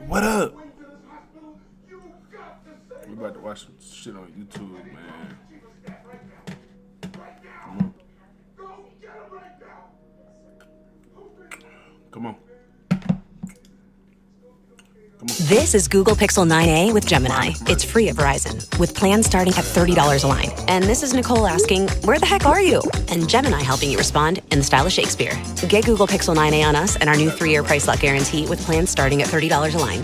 What up? We about to watch some shit on YouTube, man. Come on. This is Google Pixel 9a with Gemini. It's free at Verizon, with plans starting at $30 a line. And this is Nicole asking, where the heck are you? And Gemini helping you respond in the style of Shakespeare. Get Google Pixel 9a on us and our new 3-year price lock guarantee with plans starting at $30 a line.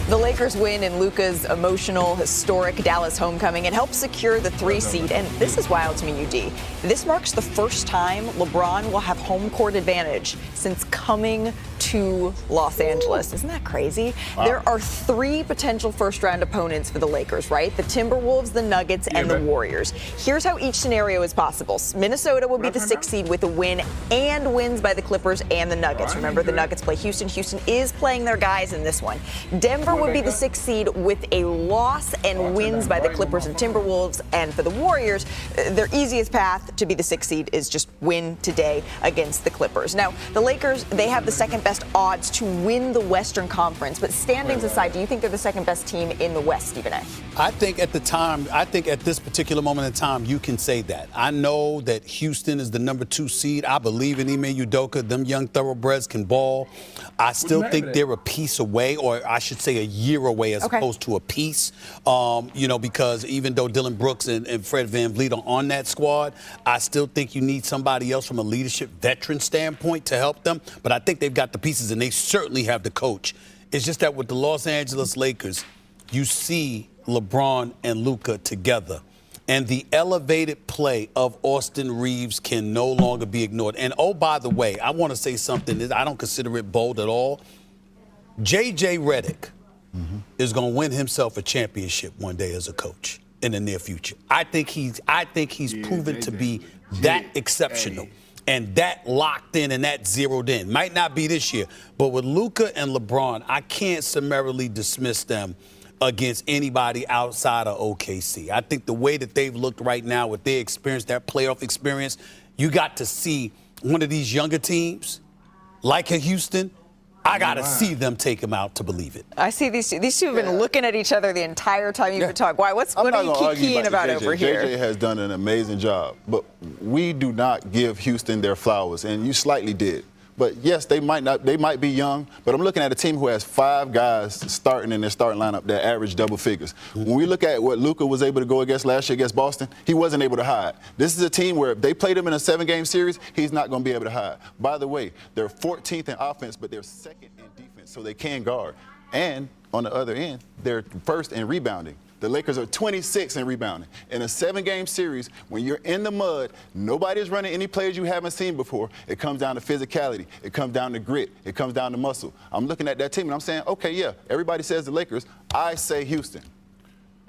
The Lakers win in Luka's emotional, historic Dallas homecoming. It helps secure the 3 seed. And this is wild to me, UD. This marks the first time LeBron will have home court advantage since coming to Los Angeles. Isn't that crazy? Wow. There are 3 potential first-round opponents for the Lakers, right? The Timberwolves, the Nuggets, and the Warriors. Here's how each scenario is possible. Minnesota will be the 6th seed with a win and wins by the Clippers and the Nuggets. Remember, the Nuggets play Houston. Houston is playing their guys in this one. Denver would be the 6th seed with a loss and wins by the Clippers and Timberwolves. And for the Warriors, their easiest path to be the 6th seed is just win today against the Clippers. Now, the Lakers, they have the second best odds to win the Western Conference. But standings aside, do you think they're the second best team in the West, Stephen A? I think at this particular moment in time, you can say that. I know that Houston is the number 2 seed. I believe in Ime Udoka. Them young thoroughbreds can ball. I still think they're a piece away, or I should say a year away as opposed to a piece. Because even though Dylan Brooks and Fred VanVleet are on that squad, I still think you need somebody else from a leadership veteran standpoint to help them. But I think they've got the pieces, and they certainly have the coach. It's just that with the Los Angeles Lakers, you see LeBron and Luka together. And the elevated play of Austin Reeves can no longer be ignored. And, oh, by the way, I want to say something that I don't consider it bold at all. J.J. Redick is going to win himself a championship one day as a coach in the near future. I think he's proven to be that exceptional and that locked in and that zeroed in. Might not be this year, but with Luka and LeBron, I can't summarily dismiss them against anybody outside of OKC. I think the way that they've looked right now with their experience, that playoff experience, you got to see one of these younger teams, like a Houston, I got to see them take them out to believe it. I see these two have been looking at each other the entire time you've been talking. Why? What are you keying about over here? JJ has done an amazing job, but we do not give Houston their flowers, and you slightly did. But yes, they might be young, but I'm looking at a team who has 5 guys starting in their starting lineup that average double figures. When we look at what Luka was able to go against last year against Boston, he wasn't able to hide. This is a team where if they played him in a 7-game series, he's not going to be able to hide. By the way, they're 14th in offense, but they're 2nd in defense, so they can guard. And on the other end, they're 1st in rebounding. The Lakers are 26 in rebounding. In a 7-game series, when you're in the mud, nobody's running any plays you haven't seen before. It comes down to physicality. It comes down to grit. It comes down to muscle. I'm looking at that team, and I'm saying, okay, yeah, everybody says the Lakers. I say Houston.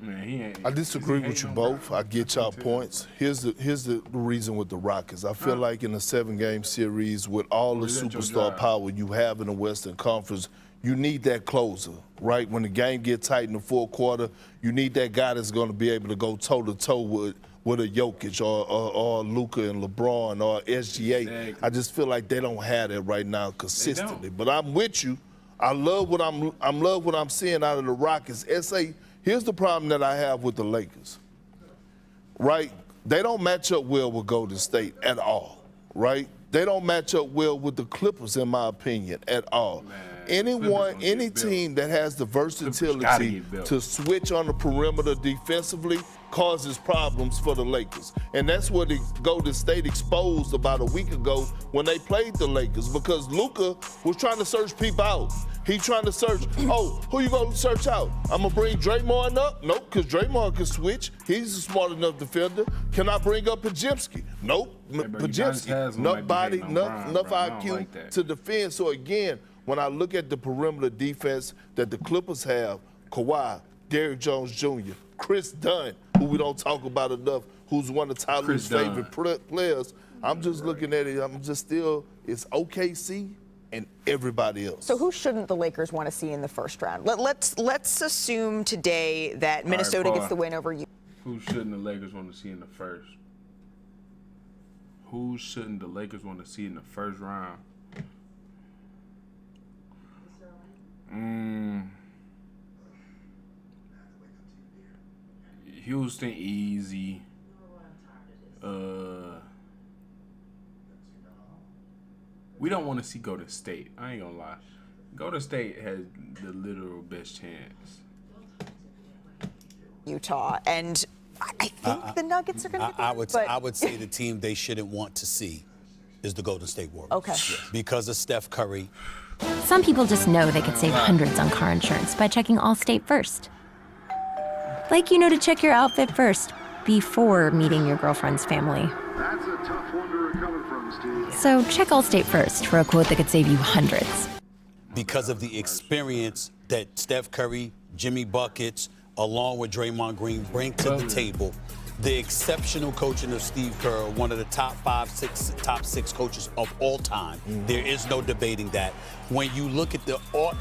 Man, I disagree with you both. I get y'all points. Here's the reason with the Rockets. I feel like in a 7-game series with all the superstar power you have in the Western Conference, you need that closer, right? When the game gets tight in the fourth quarter, you need that guy that's going to be able to go toe-to-toe with a Jokic or Luka and LeBron or SGA. Exactly. I just feel like they don't have that right now consistently. But I'm with you. I love what I'm seeing out of the Rockets. Here's the problem that I have with the Lakers, right? They don't match up well with Golden State at all, right? They don't match up well with the Clippers, in my opinion, at all. Man. Any team that has the versatility to switch on the perimeter defensively causes problems for the Lakers. And that's what the Golden State exposed about a week ago when they played the Lakers, because Luka was trying to search people out. He's trying to search, who you going to search out? I'm going to bring Draymond up? Nope, because Draymond can switch. He's a smart enough defender. Can I bring up Pajimski? Nope, Pajimski, enough body, enough IQ to defend. So again, when I look at the perimeter defense that the Clippers have, Kawhi, Derrick Jones Jr., Chris Dunn, who we don't talk about enough, who's one of Tyler's favorite players, I'm just looking at it, it's OKC and everybody else. So who shouldn't the Lakers want to see in the first round? Let's assume today that Minnesota gets the win over you. Who shouldn't the Lakers want to see in the first? Who shouldn't the Lakers want to see in the first round? Houston, easy. We don't want to see Golden State. I ain't gonna lie. Golden State has the literal best chance. Utah, and I think the Nuggets are going to get there. I would say the team they shouldn't want to see is the Golden State Warriors. Okay. Because of Steph Curry. Some people just know they could save hundreds on car insurance by checking Allstate first. Like you know to check your outfit first before meeting your girlfriend's family. That's a tough one to recover from, Steve. So check Allstate first for a quote that could save you hundreds. Because of the experience that Steph Curry, Jimmy Buckets, along with Draymond Green bring to the table, the exceptional coaching of Steve Kerr, one of the top six coaches of all time. There is no debating that. When you look at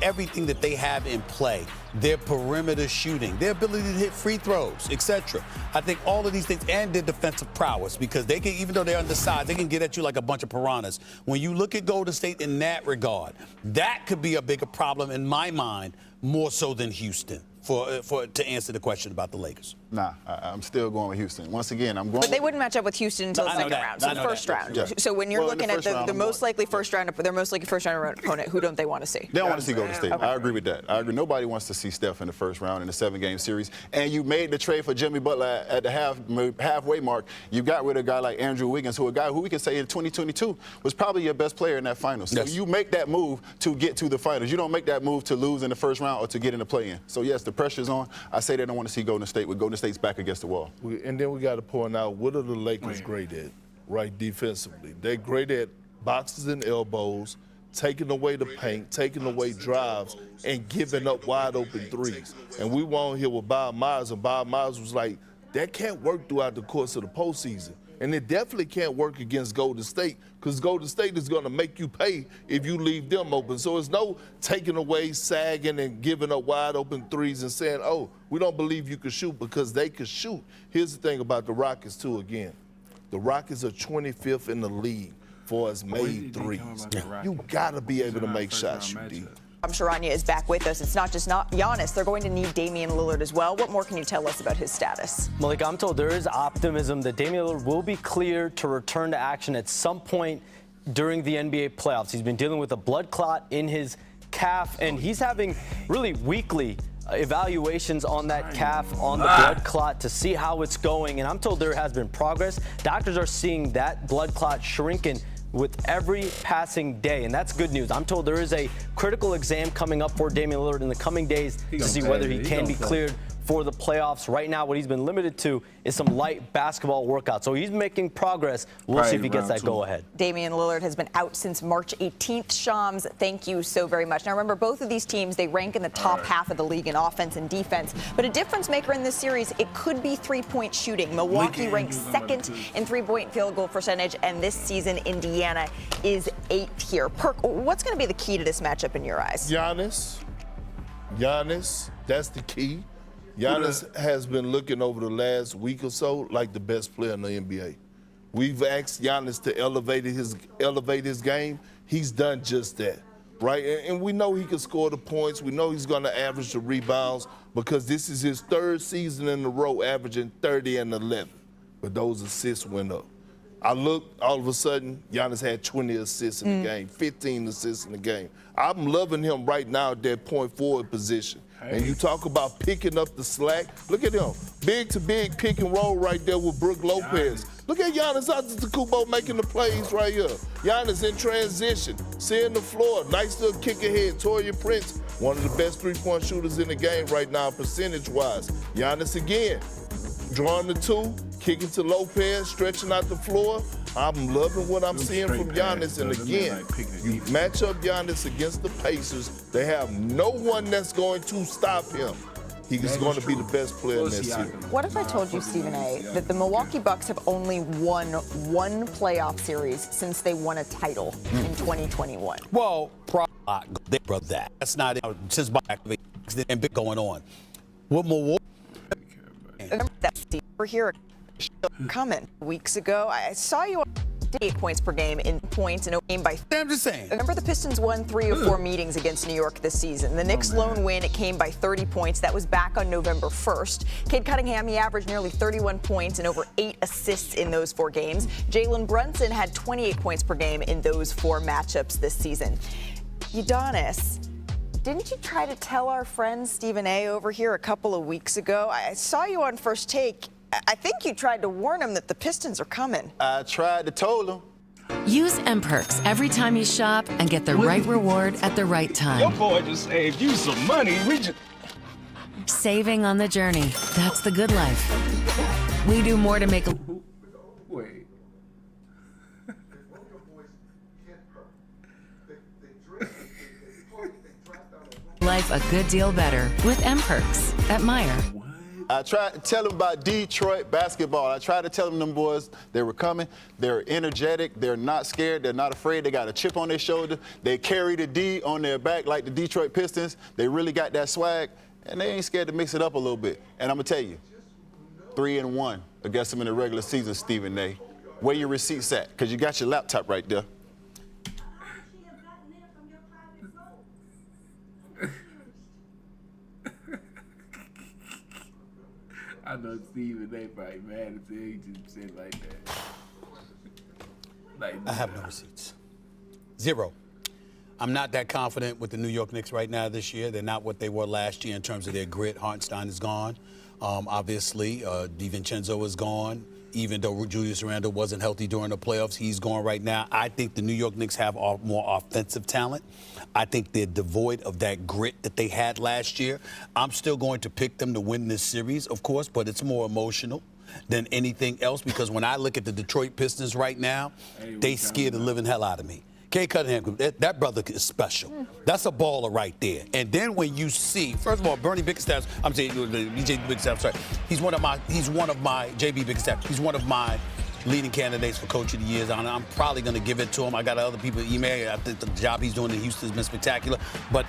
everything that they have in play, their perimeter shooting, their ability to hit free throws, etc. I think all of these things, and their defensive prowess, because they can, even though they're undersized, they can get at you like a bunch of piranhas. When you look at Golden State in that regard, that could be a bigger problem in my mind, more so than Houston. To answer the question about the Lakers. Nah, I'm still going with Houston. Once again, I'm going. But they wouldn't match up with Houston until the second round, so the first round. Yeah. So when you're looking at their most likely first round opponent, who don't they want to see? They don't want to see Golden State. Okay. I agree with that. I agree. Nobody wants to see Steph in the first round in a 7-game series. And you made the trade for Jimmy Butler at the halfway mark. You got rid of a guy like Andrew Wiggins, a guy who we can say in 2022 was probably your best player in that finals. So you make that move to get to the finals. You don't make that move to lose in the first round or to get in the play-in. So yes, the pressure's on. I say they don't want to see Golden State with Golden State's back against the wall. And then we got to point out, what are the Lakers great at, right, defensively? They're great at boxes and elbows, taking away the paint, taking away drives, and giving up wide-open threes. And we were on here with Bob Myers, and Bob Myers was like, that can't work throughout the course of the postseason. And it definitely can't work against Golden State, because Golden State is going to make you pay if you leave them open. So it's no taking away, sagging, and giving up wide open threes and saying, oh, we don't believe you can shoot, because they can shoot. Here's the thing about the Rockets, too, again. The Rockets are 25th in the league for as made threes. You got to be able to make shots, UD. Sharanya is back with us. It's not Giannis. They're going to need Damian Lillard as well. What more can you tell us about his status? Malik, I'm told there is optimism that Damian Lillard will be cleared to return to action at some point during the NBA playoffs. He's been dealing with a blood clot in his calf, and he's having really weekly evaluations on that calf, on the blood clot, to see how it's going. And I'm told there has been progress. Doctors are seeing that blood clot shrinking with every passing day, and that's good news. I'm told there is a critical exam coming up for Damian Lillard in the coming days to see whether he can be cleared for the playoffs. Right now, what he's been limited to is some light basketball workouts. So he's making progress. We'll see if he gets that go-ahead. Damian Lillard has been out since March 18th. Shams, thank you so very much. Now, remember, both of these teams, they rank in the top half of the league in offense and defense. But a difference maker in this series, it could be three-point shooting. Milwaukee ranks second in three-point field goal percentage, and this season, Indiana is 8th here. Perk, what's going to be the key to this matchup in your eyes? Giannis, that's the key. Giannis has been looking over the last week or so like the best player in the NBA. We've asked Giannis to elevate his game. He's done just that, right? And we know he can score the points. We know he's going to average the rebounds, because this is his third season in a row averaging 30 and 11. But those assists went up. I looked, all of a sudden, Giannis had 20 assists in the game, 15 assists in the game. I'm loving him right now at that point forward position. And you talk about picking up the slack. Look at him. Big to big pick and roll right there with Brook Lopez. Look at Giannis Antetokounmpo making the plays right here. Giannis in transition, seeing the floor. Nice little kick ahead. Torian Prince, one of the best three-point shooters in the game right now percentage-wise. Giannis again, drawing the two, kicking to Lopez, stretching out the floor. I'm loving what I'm seeing from Giannis. And again, you match up Giannis against the Pacers, they have no one that's going to stop him. He's going to be the best player in this series. What if I told you, Stephen A., that the Milwaukee Bucks have only won one playoff series since they won a title in 2021? Well, they brought that. That's not since back and been going on. What Milwaukee? Remember that we're here coming weeks ago. I saw you on 8 points per game in points in a game by. I'm just saying. Remember, the Pistons won 3 or 4 meetings against New York this season. The Knicks' lone win, it came by 30 points. That was back on November 1st. Cade Cunningham, he averaged nearly 31 points and over 8 assists in those 4 games. Jalen Brunson had 28 points per game in those 4 matchups this season. Udonis, didn't you try to tell our friend Stephen A. over here a couple of weeks ago? I saw you on First Take. I think you tried to warn him that the Pistons are coming. I tried to told him. Use M-Perks every time you shop and get the right reward at the right time. Your boy just saved you some money. Saving on the journey. That's the good life. We do more to make Wait. life a good deal better with M-Perks at Meijer. I tried to tell them about Detroit basketball. I tried to tell them boys they were coming. They're energetic. They're not scared. They're not afraid. They got a chip on their shoulder. They carry the D on their back like the Detroit Pistons. They really got that swag, and they ain't scared to mix it up a little bit. And I'm going to tell you, 3-1 against them in the regular season, Stephen A. Where your receipts at? Because you got your laptop right there. I know Stephen A. probably mad as hell. He just said like that. I have no receipts. 0. I'm not that confident with the New York Knicks right now this year. They're not what they were last year in terms of their grit. Hartenstein is gone. Obviously, DiVincenzo is gone. Even though Julius Randle wasn't healthy during the playoffs, he's gone right now. I think the New York Knicks have more offensive talent. I think they're devoid of that grit that they had last year. I'm still going to pick them to win this series, of course, but it's more emotional than anything else because when I look at the Detroit Pistons right now, they scare the living hell out of me. Cade Cunningham, that brother is special. That's a baller right there. And then when you see, first of all, Bernie Bickerstaff, I'm saying BJ Bickerstaff, sorry, he's one of my JB Bickerstaff. He's one of my leading candidates for Coach of the Year. I'm probably going to give it to him. I got other people email. I think the job he's doing in Houston has been spectacular. But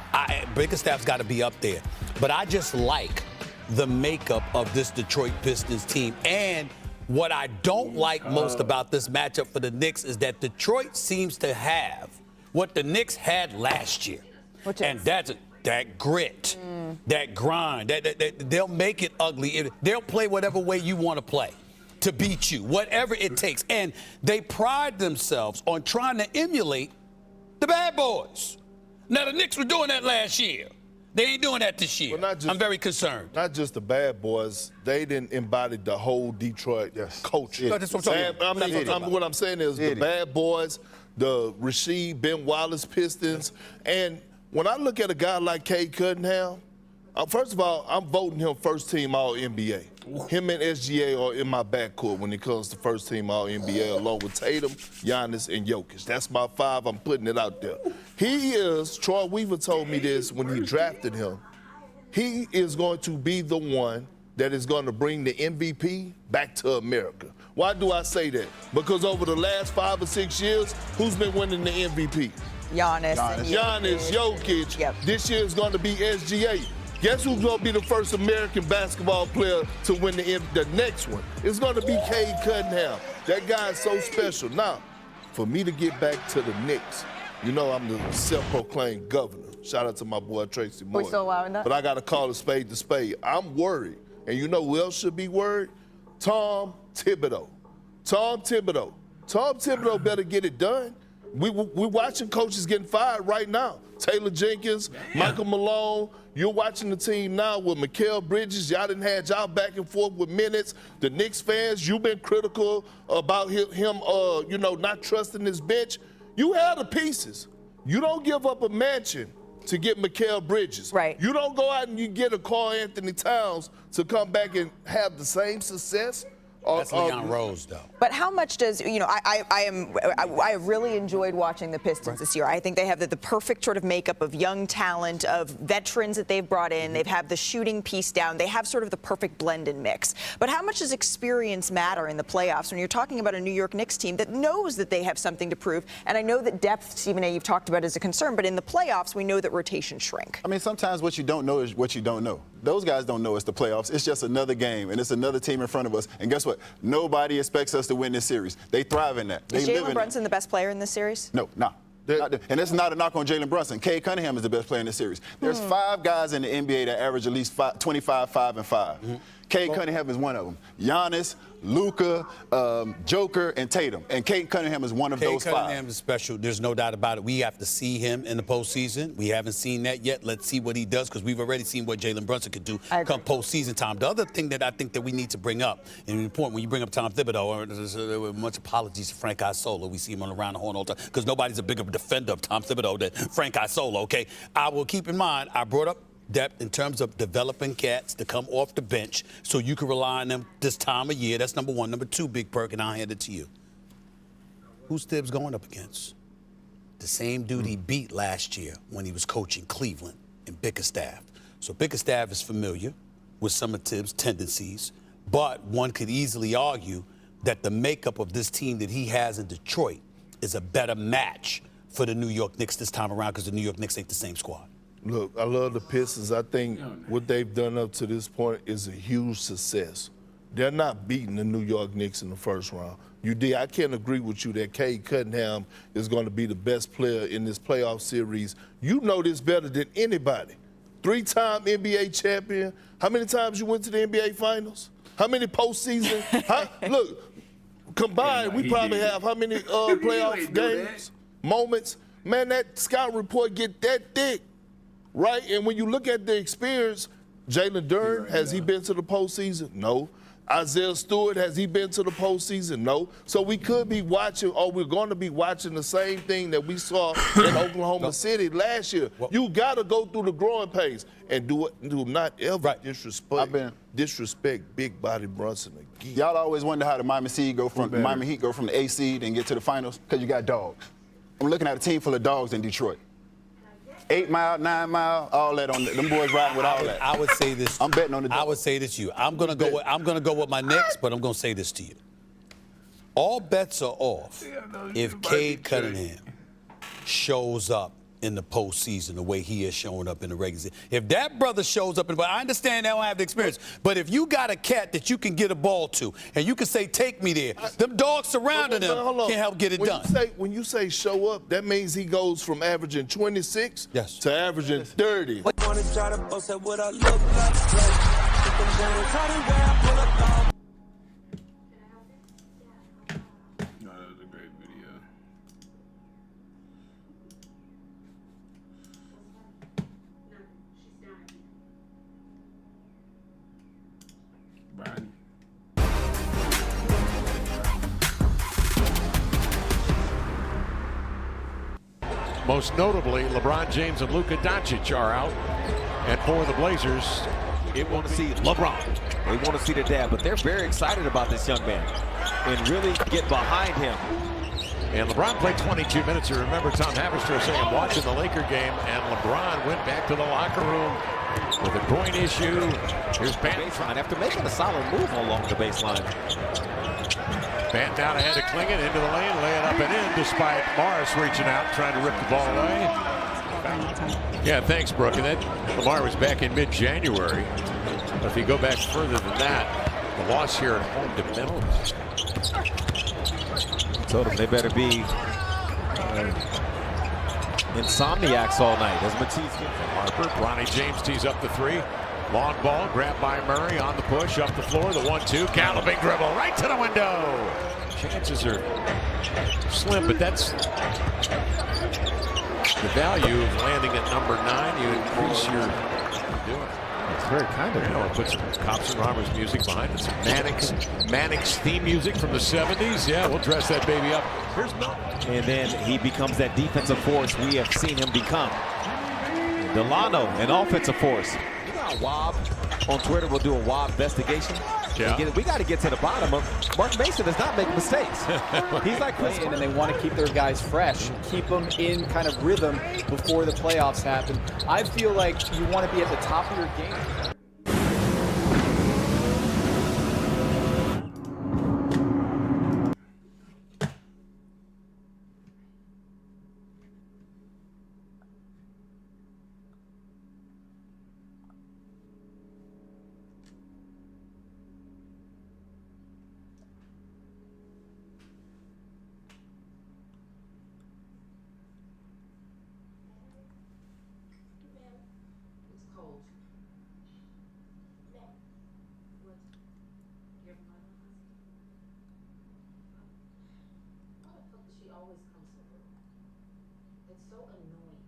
Bickerstaff's got to be up there. But I just like the makeup of this Detroit Pistons team. And what I don't like most about this matchup for the Knicks is that Detroit seems to have what the Knicks had last year. And that's that grit, that grind. They'll make it ugly. They'll play whatever way you want to play to beat you, whatever it takes. And they pride themselves on trying to emulate the bad boys. Now, the Knicks were doing that last year. They ain't doing that this year. Well, I'm very concerned. Not just the bad boys. They didn't embody the whole Detroit culture. No, that's what I'm saying. What I'm saying is the bad boys, the Rasheed, Ben Wallace Pistons. And when I look at a guy like Cade Cunningham, first of all, I'm voting him first team All-NBA. Him and SGA are in my backcourt when it comes to first team All-NBA, along with Tatum, Giannis, and Jokic. That's my 5. I'm putting it out there. He is, Troy Weaver told me this when he drafted him, he is going to be the one that is going to bring the MVP back to America. Why do I say that? Because over the last 5 or 6 years, who's been winning the MVP? Giannis, Jokic. Yep. This year is going to be SGA. Guess who's going to be the first American basketball player to win the next one? It's going to be Cade Cunningham. That guy is so special. Now, for me to get back to the Knicks, you know I'm the self-proclaimed governor. Shout out to my boy Tracy Moore. We still allowing that? But I got to call a spade to spade. I'm worried. And you know who else should be worried? Tom Thibodeau. Tom Thibodeau better get it done. We're watching coaches getting fired right now. Taylor Jenkins, Michael Malone. You're watching the team now with Mikal Bridges. Y'all didn't have y'all back and forth with minutes. The Knicks fans, you've been critical about him not trusting his bench. You have the pieces. You don't give up a mansion to get Mikal Bridges. Right. You don't go out and you get a Karl Anthony Towns to come back and have the same success. That's Leon Rose, though. But how much does, I really enjoyed watching the Pistons this year. I think they have the perfect sort of makeup of young talent, of veterans that they've brought in. They've had the shooting piece down. They have sort of the perfect blend and mix. But how much does experience matter in the playoffs when you're talking about a New York Knicks team that knows that they have something to prove? And I know that depth, Stephen A., you've talked about is a concern, but in the playoffs, we know that rotations shrink. I mean, sometimes what you don't know is what you don't know. Those guys don't know it's the playoffs. It's just another game, and it's another team in front of us. And guess what? Nobody expects us to win this series. They thrive in that. They Is live Jalen in Brunson the best player in this series? No, nah. And it's not a knock on Jalen Brunson. Cade Cunningham is the best player in this series. There's 5 guys in the NBA that average at least 25, 5, and 5. Cade Cunningham is one of them. Giannis, Luka, Joker, and Tatum. And Cade Cunningham is one of those 5. Cade Cunningham is special. There's no doubt about it. We have to see him in the postseason. We haven't seen that yet. Let's see what he does, because we've already seen what Jalen Brunson could do come postseason time. The other thing that I think that we need to bring up, and important when you bring up Tom Thibodeau, there were much apologies to Frank Isola. We see him on around the horn all the time, because nobody's a bigger defender of Tom Thibodeau than Frank Isola, okay? I will keep in mind, I brought up depth in terms of developing cats to come off the bench so you can rely on them this time of year. That's number 1. Number 2, Big Perk, and I'll hand it to you. Who's Tibbs going up against? The same dude he beat last year when he was coaching Cleveland in Bickerstaff. So Bickerstaff is familiar with some of Tibbs' tendencies, but one could easily argue that the makeup of this team that he has in Detroit is a better match for the New York Knicks this time around, because the New York Knicks ain't the same squad. Look, I love the Pistons. I think what they've done up to this point is a huge success. They're not beating the New York Knicks in the first round. I can't agree with you that Cade Cunningham is going to be the best player in this playoff series. You know this better than anybody. 3-time NBA champion. How many times you went to the NBA Finals? How many postseason? Look, combined, we probably have how many playoff games, moments? Man, that scout report get that thick. Right, and when you look at the experience, Jalen Duren, has he been to the postseason? No. Isaiah Stewart, has he been to the postseason? No. So we could be watching, or we're going to be watching the same thing that we saw in Oklahoma City last year. You got to go through the growing pains and do not ever disrespect big body Brunson again. Y'all always wonder how the Miami Heat go from the A seed and get to the finals, because you got dogs. I'm looking at a team full of dogs in Detroit. 8 Mile, 9 Mile, all that on them boys riding with all that. I would say this. I'm betting on the dogs. I would say this to you. I'm gonna go with my Knicks, but I'm gonna say this to you. All bets are off if Cade Cunningham shows up in the postseason the way he is showing up in the regular season. If that brother shows up, I understand they don't have the experience, but if you got a cat that you can get a ball to and you can say, take me there, them dogs surrounding him can't help get it done. When you say show up, that means he goes from averaging 26 to averaging 30. Most notably, LeBron James and Luka Doncic are out. And for the Blazers, it want to see LeBron. They want to see the dad, but they're very excited about this young man and really get behind him. And LeBron played 22 minutes. You remember Tom Haverster saying, I'm watching the Laker game, and LeBron went back to the locker room with a groin issue. Here's baseline after making a solid move along the baseline. Bant down ahead to Klingin, into the lane, lay it up and in, despite Morris reaching out, trying to rip the ball away. Yeah, thanks, Brooke. And that Lamar was back in mid-January. But if you go back further than that, the loss here at home to Memphis. Told them they better be insomniacs all night. As Matisse gets Harper, Ronnie James tees up the 3. Long ball, grabbed by Murray on the push, up the floor, the 1-2, galloping dribble, right to the window. Chances are slim, but that's the value of landing at number 9. You increase your doing. It's very kind of We'll put some Cops and Robbers music behind it, some Mannix theme music from the 70s. Yeah, we'll dress that baby up. Here's Mel. And then he becomes that defensive force we have seen him become. Delano, an offensive force. Wob on Twitter will do a Wob investigation. Yeah. We got to get to the bottom of Mark Mason does not make mistakes. He's like Chris, and they want to keep their guys fresh, keep them in kind of rhythm before the playoffs happen. I feel like you want to be at the top of your game. it's so annoying.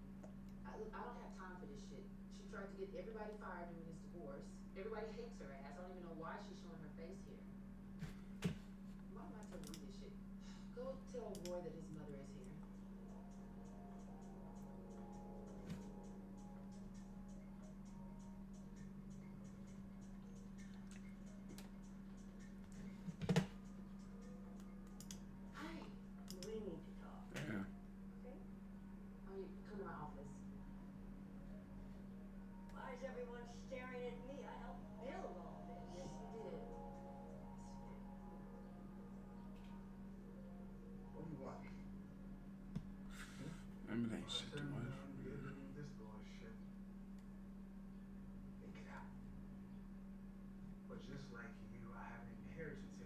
I don't have time for this shit. She tried to get everybody fired during this divorce. Everybody hates her ass. I don't even know why she's showing her face here. Why am I telling you this shit? Go tell Roy that his mother is here. We need to talk. Yeah. Okay? Oh, you come to my office. Why is everyone staring at me? I helped build all this. Yes, you did. What do you want? Maybe they ain't shit too much. This bullshit. Think it out. But just like you, I have an inheritance